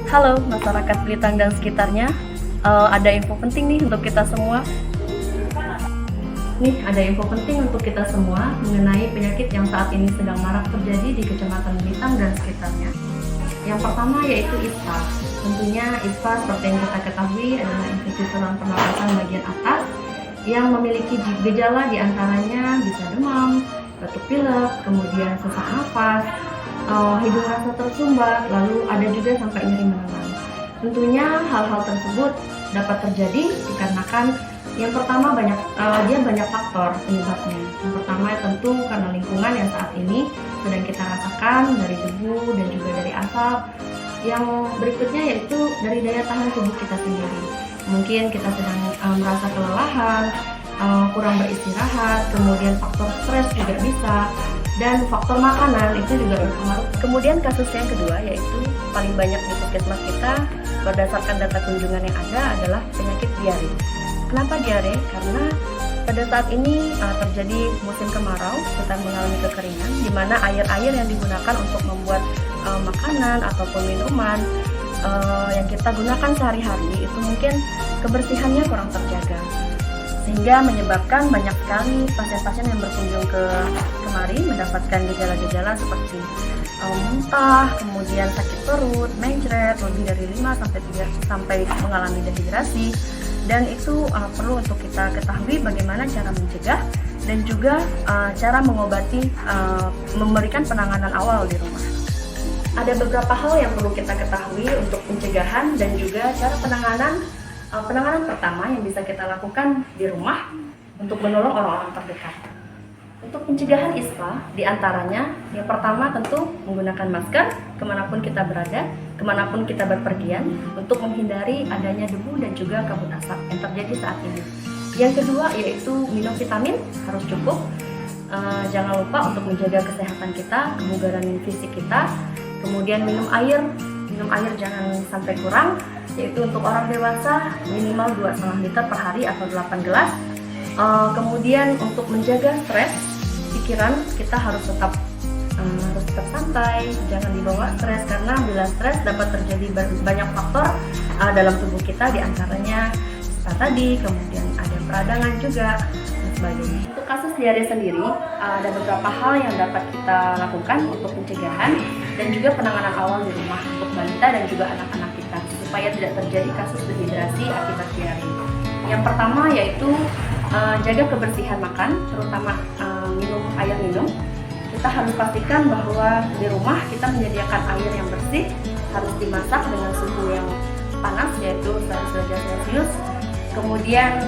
Halo masyarakat Blitar dan sekitarnya, ada info penting nih untuk kita semua. Nih ada info penting untuk kita semua mengenai penyakit yang saat ini sedang marak terjadi di Kecamatan Blitar dan sekitarnya. Yang pertama yaitu ISPA. Tentunya ISPA seperti yang kita ketahui adalah infeksi saluran pernapasan bagian atas yang memiliki gejala diantaranya bisa demam, batuk pilek, kemudian sesak nafas, hidung rasa tersumbat, lalu ada juga sampai nyeri menelan. Tentunya hal-hal tersebut dapat terjadi dikarenakan yang pertama dia banyak faktor penyebabnya. Yang pertama tentu karena lingkungan yang saat ini sedang kita rasakan dari debu dan juga dari asap. Yang berikutnya yaitu dari daya tahan tubuh kita sendiri. Mungkin kita sedang merasa kelelahan, kurang beristirahat, kemudian faktor stres juga bisa. Dan faktor makanan itu juga berpengaruh. Kemudian kasus yang kedua yaitu paling banyak di puskesmas kita berdasarkan data kunjungan yang ada adalah penyakit diare. Kenapa diare? Karena pada saat ini terjadi musim kemarau, kita mengalami kekeringan di mana air-air yang digunakan untuk membuat makanan ataupun minuman yang kita gunakan sehari-hari itu mungkin kebersihannya kurang terjaga. Sehingga menyebabkan banyak sekali pasien-pasien yang berkunjung kemari mendapatkan gejala-gejala seperti muntah, kemudian sakit perut, mencret, lebih dari 5 sampai mengalami dehidrasi. Dan itu perlu untuk kita ketahui bagaimana cara mencegah dan juga cara mengobati, memberikan penanganan awal di rumah. Ada beberapa hal yang perlu kita ketahui untuk pencegahan dan juga cara penanganan. Penanganan pertama yang bisa kita lakukan di rumah untuk menolong orang-orang terdekat. Untuk pencegahan ISPA, diantaranya yang pertama tentu menggunakan masker kemanapun kita berada, kemanapun kita berpergian untuk menghindari adanya debu dan juga kabut asap yang terjadi saat ini. Yang kedua yaitu minum vitamin harus cukup. Jangan lupa untuk menjaga kesehatan kita, kebugaran fisik kita. Kemudian minum air jangan sampai kurang, yaitu untuk orang dewasa minimal 2,5 liter per hari atau 8 gelas. Kemudian untuk menjaga stres pikiran, kita harus tetap santai, jangan dibawa stres karena bila stres dapat terjadi banyak faktor dalam tubuh kita, diantaranya tadi, kemudian ada peradangan juga dan sebagainya. Untuk kasus diare sendiri ada beberapa hal yang dapat kita lakukan untuk pencegahan dan juga penanganan awal di rumah untuk balita dan juga anak-anak kita supaya tidak terjadi kasus dehidrasi akibat diare. Yang pertama yaitu jaga kebersihan makan, terutama air minum. Kita harus pastikan bahwa di rumah kita menyediakan air yang bersih, harus dimasak dengan suhu yang panas yaitu 100 derajat Celcius. Kemudian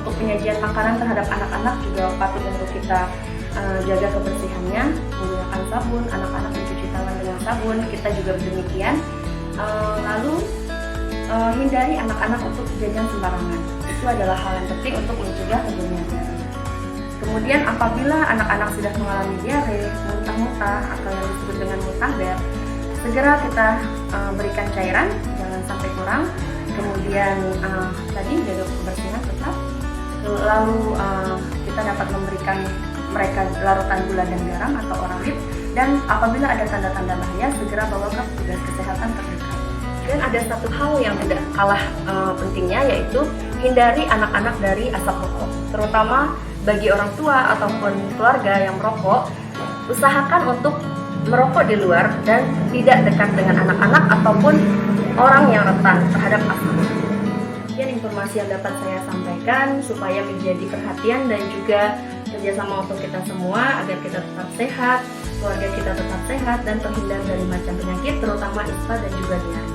untuk penyajian makanan terhadap anak-anak juga patut untuk kita jaga kebersihannya, menggunakan sabun, anak-anak mencuci tangan dengan sabun, kita juga demikian. Lalu hindari anak-anak untuk jajan sembarangan. Itu adalah hal yang penting untuk mencegah terjadinya diare. Kemudian apabila anak-anak sudah mengalami diare, muntah-muntah atau yang disebut dengan muntahber, segera kita berikan cairan, jangan sampai kurang. Kemudian tadi jaga kebersihan tetap. Lalu kita dapat memberikan mereka larutan gula dan garam atau oralip, dan apabila ada tanda-tanda bahaya segera bawa ke petugas kesehatan terdekat. Dan ada satu hal yang tidak kalah pentingnya yaitu hindari anak-anak dari asap rokok, terutama bagi orang tua ataupun keluarga yang merokok. Usahakan untuk merokok di luar dan tidak dekat dengan anak-anak ataupun orang yang rentan terhadap asap. Sekian informasi yang dapat saya sampaikan supaya menjadi perhatian dan juga kerjasama untuk kita semua agar kita tetap sehat, keluarga kita tetap sehat dan terhindar dari macam penyakit terutama ISPA dan juga diare.